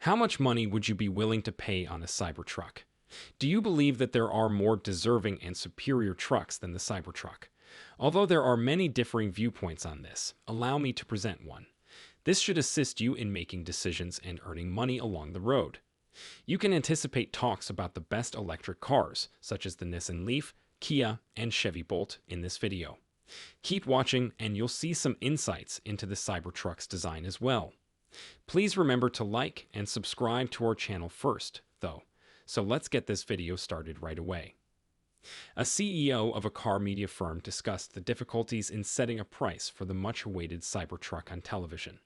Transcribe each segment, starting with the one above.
How much money would you be willing to pay on a Cybertruck? Do you believe that there are more deserving and superior trucks than the Cybertruck? Although there are many differing viewpoints on this, allow me to present one. This should assist you in making decisions and earning money along the road. You can anticipate talks about the best electric cars, such as the Nissan Leaf, Kia, and Chevy Bolt in this video. Keep watching and you'll see some insights into the Cybertruck's design as well. Please remember to like and subscribe to our channel first, though. So let's get this video started right away. A CEO of a car media firm discussed the difficulties in setting a price for the much-awaited Cybertruck on television.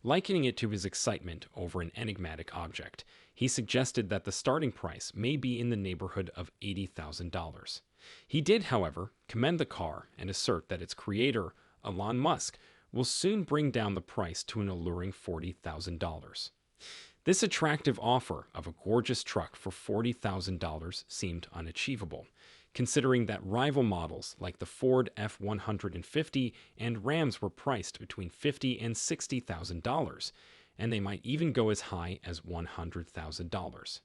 Likening it to his excitement over an enigmatic object, he suggested that the starting price may be in the neighborhood of $80,000. He did, however, commend the car and assert that its creator, Elon Musk, will soon bring down the price to an alluring $40,000. This attractive offer of a gorgeous truck for $40,000 seemed unachievable, considering that rival models like the Ford F-150 and Rams were priced between $50,000 and $60,000, and they might even go as high as $100,000.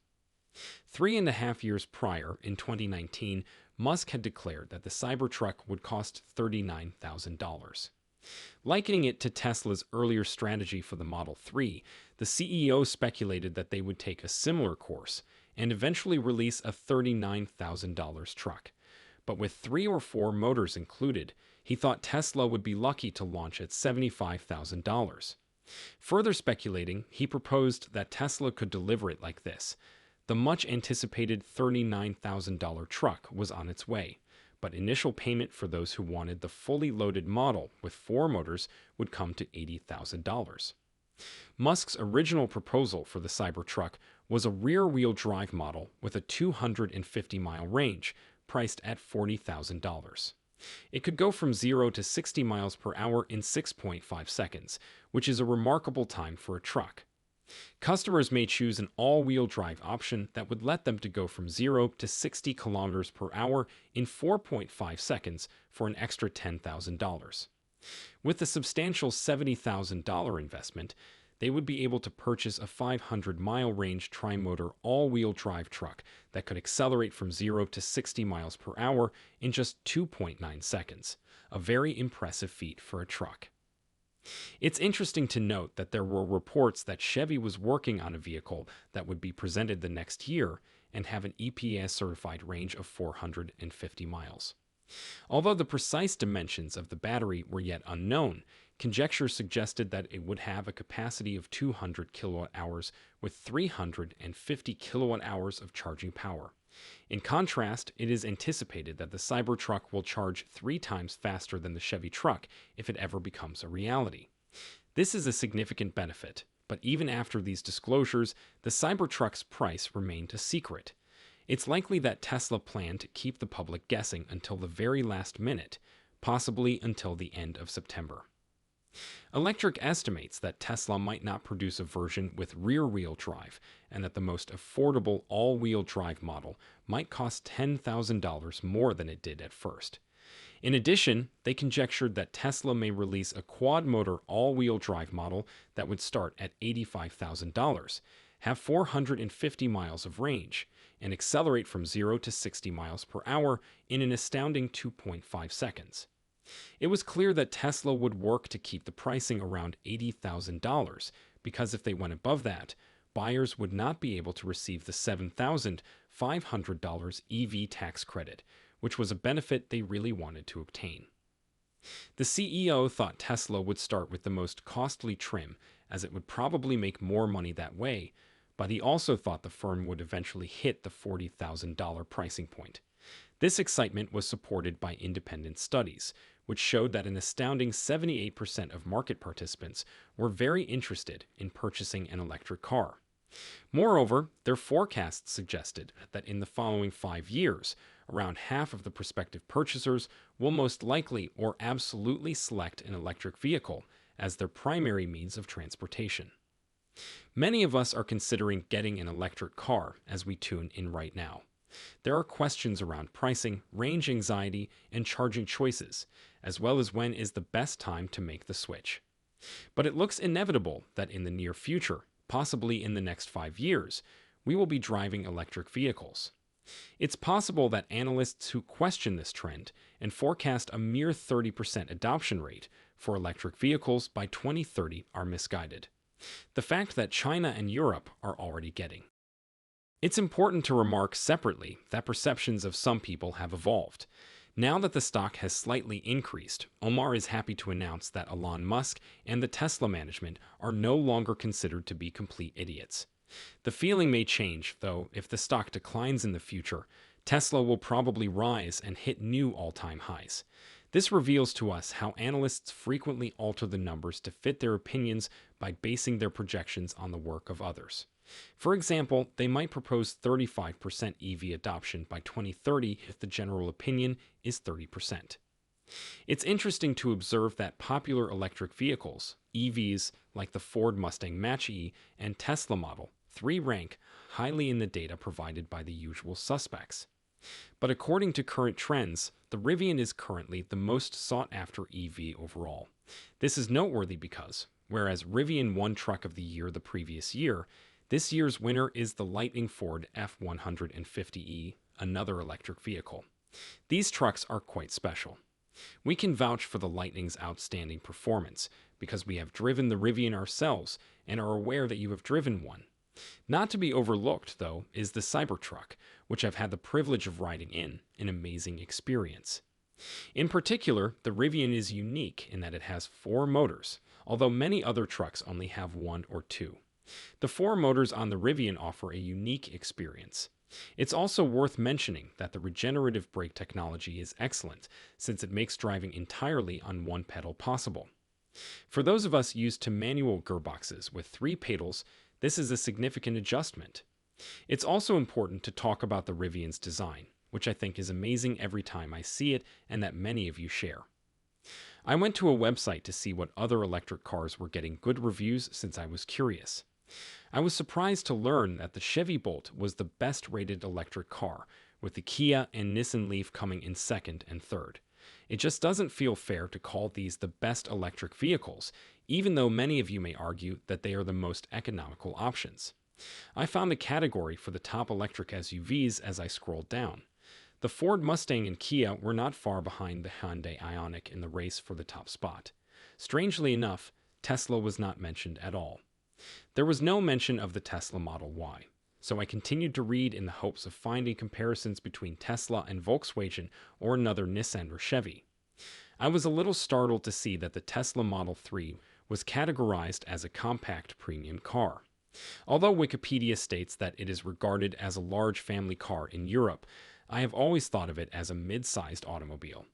3.5 years prior, in 2019, Musk had declared that the Cybertruck would cost $39,000. Likening it to Tesla's earlier strategy for the Model 3, the CEO speculated that they would take a similar course and eventually release a $39,000 truck. But with 3 or 4 motors included, he thought Tesla would be lucky to launch at $75,000. Further speculating, he proposed that Tesla could deliver it like this. The much-anticipated $39,000 truck was on its way, but initial payment for those who wanted the fully loaded model with 4 motors would come to $80,000. Musk's original proposal for the Cybertruck was a rear-wheel drive model with a 250-mile range, priced at $40,000. It could go from 0 to 60 miles per hour in 6.5 seconds, which is a remarkable time for a truck. Customers may choose an all-wheel drive option that would let them to go from 0 to 60 kilometers per hour in 4.5 seconds for an extra $10,000. With the substantial $70,000 investment, they would be able to purchase a 500-mile range tri-motor all-wheel drive truck that could accelerate from 0 to 60 miles per hour in just 2.9 seconds, a very impressive feat for a truck. It's interesting to note that there were reports that Chevy was working on a vehicle that would be presented the next year and have an EPA-certified range of 450 miles. Although the precise dimensions of the battery were yet unknown, conjecture suggested that it would have a capacity of 200 kilowatt-hours with 350 kilowatt-hours of charging power. In contrast, it is anticipated that the Cybertruck will charge 3 times faster than the Chevy truck if it ever becomes a reality. This is a significant benefit, but even after these disclosures, the Cybertruck's price remained a secret. It's likely that Tesla planned to keep the public guessing until the very last minute, possibly until the end of September. Electric estimates that Tesla might not produce a version with rear-wheel drive and that the most affordable all-wheel drive model might cost $10,000 more than it did at first. In addition, they conjectured that Tesla may release a quad-motor all-wheel drive model that would start at $85,000, have 450 miles of range, and accelerate from 0 to 60 miles per hour in an astounding 2.5 seconds. It was clear that Tesla would work to keep the pricing around $80,000 because if they went above that, buyers would not be able to receive the $7,500 EV tax credit, which was a benefit they really wanted to obtain. The CEO thought Tesla would start with the most costly trim, as it would probably make more money that way, but he also thought the firm would eventually hit the $40,000 pricing point. This excitement was supported by independent studies, which showed that an astounding 78% of market participants were very interested in purchasing an electric car. Moreover, their forecasts suggested that in the following 5 years, around half of the prospective purchasers will most likely or absolutely select an electric vehicle as their primary means of transportation. Many of us are considering getting an electric car as we tune in right now. There are questions around pricing, range anxiety, and charging choices, as well as when is the best time to make the switch. But it looks inevitable that in the near future, possibly in the next 5 years, we will be driving electric vehicles. It's possible that analysts who question this trend and forecast a mere 30% adoption rate for electric vehicles by 2030 are misguided. The fact that China and Europe are already getting. It's important to remark separately that perceptions of some people have evolved. Now that the stock has slightly increased, Omar is happy to announce that Elon Musk and the Tesla management are no longer considered to be complete idiots. The feeling may change, though. If the stock declines in the future, Tesla will probably rise and hit new all-time highs. This reveals to us how analysts frequently alter the numbers to fit their opinions by basing their projections on the work of others. For example, they might propose 35% EV adoption by 2030 if the general opinion is 30%. It's interesting to observe that popular electric vehicles, EVs, like the Ford Mustang Mach-E and Tesla Model 3 rank highly in the data provided by the usual suspects. But according to current trends, the Rivian is currently the most sought-after EV overall. This is noteworthy because, whereas Rivian won Truck of the Year the previous year, this year's winner is the Lightning Ford F-150E, another electric vehicle. These trucks are quite special. We can vouch for the Lightning's outstanding performance because we have driven the Rivian ourselves and are aware that you have driven one. Not to be overlooked, though, is the Cybertruck, which I've had the privilege of riding in, an amazing experience. In particular, the Rivian is unique in that it has 4 motors, although many other trucks only have 1 or 2. The 4 motors on the Rivian offer a unique experience. It's also worth mentioning that the regenerative brake technology is excellent, since it makes driving entirely on one pedal possible. For those of us used to manual gearboxes with 3 pedals, this is a significant adjustment. It's also important to talk about the Rivian's design, which I think is amazing every time I see it and that many of you share. I went to a website to see what other electric cars were getting good reviews since I was curious. I was surprised to learn that the Chevy Bolt was the best-rated electric car, with the Kia and Nissan Leaf coming in second and third. It just doesn't feel fair to call these the best electric vehicles, even though many of you may argue that they are the most economical options. I found a category for the top electric SUVs as I scrolled down. The Ford Mustang and Kia were not far behind the Hyundai Ioniq in the race for the top spot. Strangely enough, Tesla was not mentioned at all. There was no mention of the Tesla Model Y, so I continued to read in the hopes of finding comparisons between Tesla and Volkswagen or another Nissan or Chevy. I was a little startled to see that the Tesla Model 3 was categorized as a compact premium car. Although Wikipedia states that it is regarded as a large family car in Europe, I have always thought of it as a mid-sized automobile.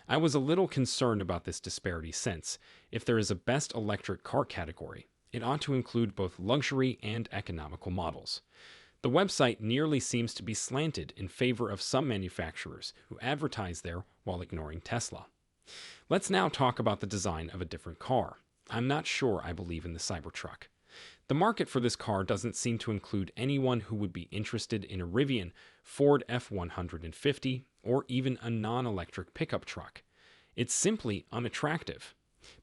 I was a little concerned about this disparity since, if there is a best electric car category, it ought to include both luxury and economical models. The website nearly seems to be slanted in favor of some manufacturers who advertise there while ignoring Tesla. Let's now talk about the design of a different car. I'm not sure I believe in the Cybertruck. The market for this car doesn't seem to include anyone who would be interested in a Rivian, Ford F-150, or even a non-electric pickup truck. It's simply unattractive.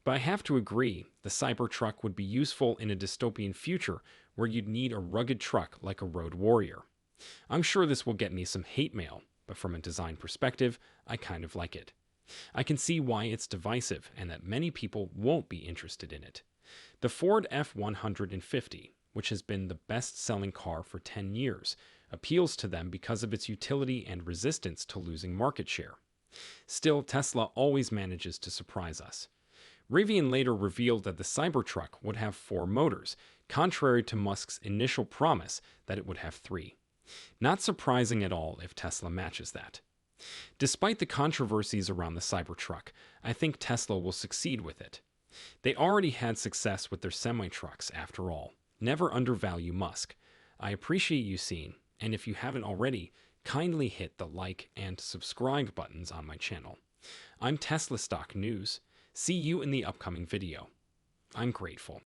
But I have to agree, the Cybertruck would be useful in a dystopian future where you'd need a rugged truck like a road warrior. I'm sure this will get me some hate mail, but from a design perspective, I kind of like it. I can see why it's divisive and that many people won't be interested in it. The Ford F-150, which has been the best-selling car for 10 years, appeals to them because of its utility and resistance to losing market share. Still, Tesla always manages to surprise us. Rivian later revealed that the Cybertruck would have 4 motors, contrary to Musk's initial promise that it would have 3. Not surprising at all if Tesla matches that. Despite the controversies around the Cybertruck, I think Tesla will succeed with it. They already had success with their semi-trucks, after all. Never undervalue Musk. I appreciate you seeing, and if you haven't already, kindly hit the like and subscribe buttons on my channel. I'm Tesla Stock News. See you in the upcoming video. I'm grateful.